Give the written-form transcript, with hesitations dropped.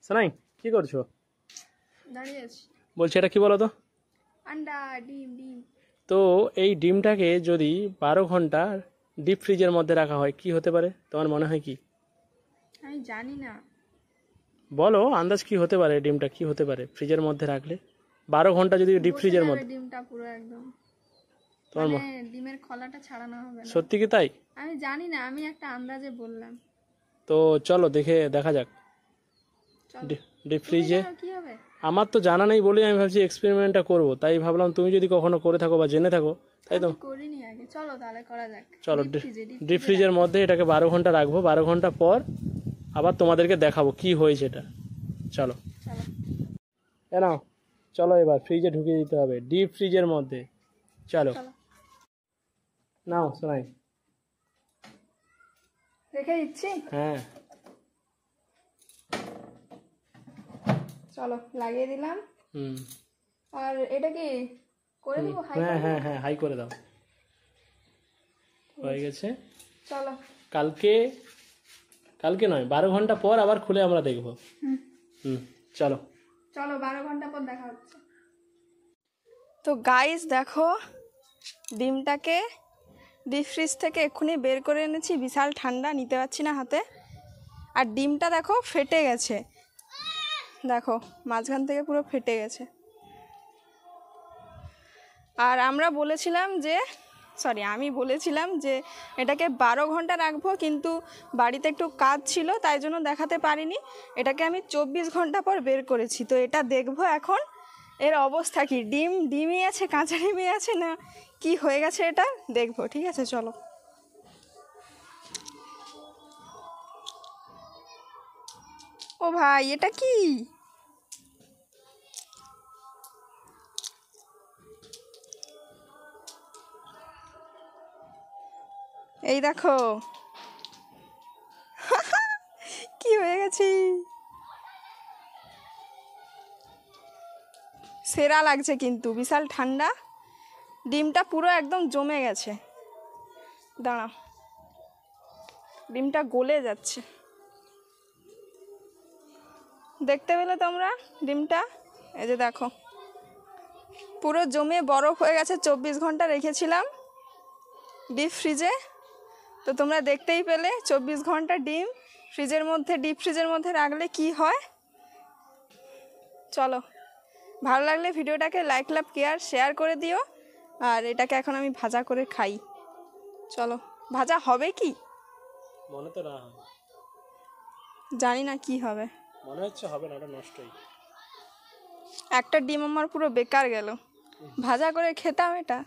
সানাই কি করছো? দাঁড়িয়ে আছি। বলছি এটা কি বলো তো? আন্ডা, ডিম। তো এই ডিমটাকে যদি 12 ঘন্টা ডিপ ফ্রিজের মধ্যে রাখা হয় কি হতে পারে তোমার মনে হয়? কি আমি জানি না। বলো আন্দাজ কি হতে পারে? ডিমটা কি হতে পারে ফ্রিজের মধ্যে রাখলে 12 ঘন্টা যদি ডিপ বসে ফ্রিজের যাবে মধ্যে? ডিমটা পুরো একদম। তোমার মানে ডিমের খোলাটা ছাড়ানো হবে না। সত্যি কি তাই? আমি জানি না, আমি একটা আন্দাজে বললাম। তো চলো দেখা যাক চলো। ডিপ তুমি ফ্রিজে। জানো কি হবে? আমার তো জানা নেই বলেই আমি ভাবছি এক্সপেরিমেন্টটা করব, তাই ভাবলাম তুমি যদি কখনো করে থাকো বা জেনে থাকো তাই তো। আমি করিনি আগে, চলো তাহলে করা যাক। চলো ডিপ ফ্রিজে ফ্রিজের মধ্যে এটাকে 12 ঘন্টা রাখবো, 12 ঘন্টা পর আবার তোমাদেরকে দেখাবো কি হয়েছে এটা। চলো চলো। এ নাও, চলো এবার ফ্রিজে ঢুকিয়ে দিতে হবে ডিপ ফ্রিজের মধ্যে। চলো চলো নাও শোনাই। রেখে দিচ্ছি। হ্যাঁ চলো লাগিয়ে দিলাম। হুম আর এটা কি করে দেবো? হাই হ্যাঁ করে হ্যাঁ দেবো? হ্যাঁ হাই করে দাও। হয়ে গেছে। চলো। কালকে কালকে নয় 12 ঘন্টা পর আবার খুলে আমরা দেখবো। হুম হুম চলো। চলো 12 ঘন্টা পর দেখা হচ্ছে। তো গাইস দেখো, ডিমটাকে ডিপ ফ্রিজ থেকে এক্ষুনি বের করে এনেছি। বিশাল ঠান্ডা, নিতে পারছি না হাতে। আর ডিমটা দেখো ফেটে গেছে, দেখো মাঝখান থেকে পুরো ফেটে গেছে। আর আমি বলেছিলাম যে এটাকে 12 ঘন্টা রাখবো, কিন্তু বাড়িতে একটু কাজ ছিল তাই জন্য দেখাতে পারিনি। এটাকে আমি 24 ঘন্টা পর বের করেছি। তো এটা দেখবো এখন এর অবস্থা কি। ডিমই আছে, কাঁচা ডিমই আছে, না কি হয়ে গেছে এটা দেখবো। ঠিক আছে চলো। ও ভাই, এটা কি? এই দেখো কি হয়ে গেছে। সেরা লাগছে কিন্তু বিশাল ঠান্ডা। ডিমটা পুরো একদম জমে গেছে। দাঁড়া, ডিমটা গলে যাচ্ছে, দেখতে পেলে তোমরা ডিমটা? এই যে দেখো পুরো জমে বরফ হয়ে গেছে। 24 ঘন্টা রেখেছিলাম ডিপ ফ্রিজে, তো তোমরা দেখতেই পেলে 24 ঘন্টা ডিম ডিপ ফ্রিজের মধ্যে রাখলে কি হয়। চলো, ভালো লাগলে ভিডিওটাকে লাইক শেয়ার করে দিও। আর এটাকে এখন আমি ভাজা করে খাই। চলো, ভাজা হবে কি মনে তো না হয়, জানি না কি হবে। মনে হচ্ছে হবে না, ওটা নষ্টই। একটা ডিম আমার পুরো বেকার গেল, ভাজা করে খেতাম এটা।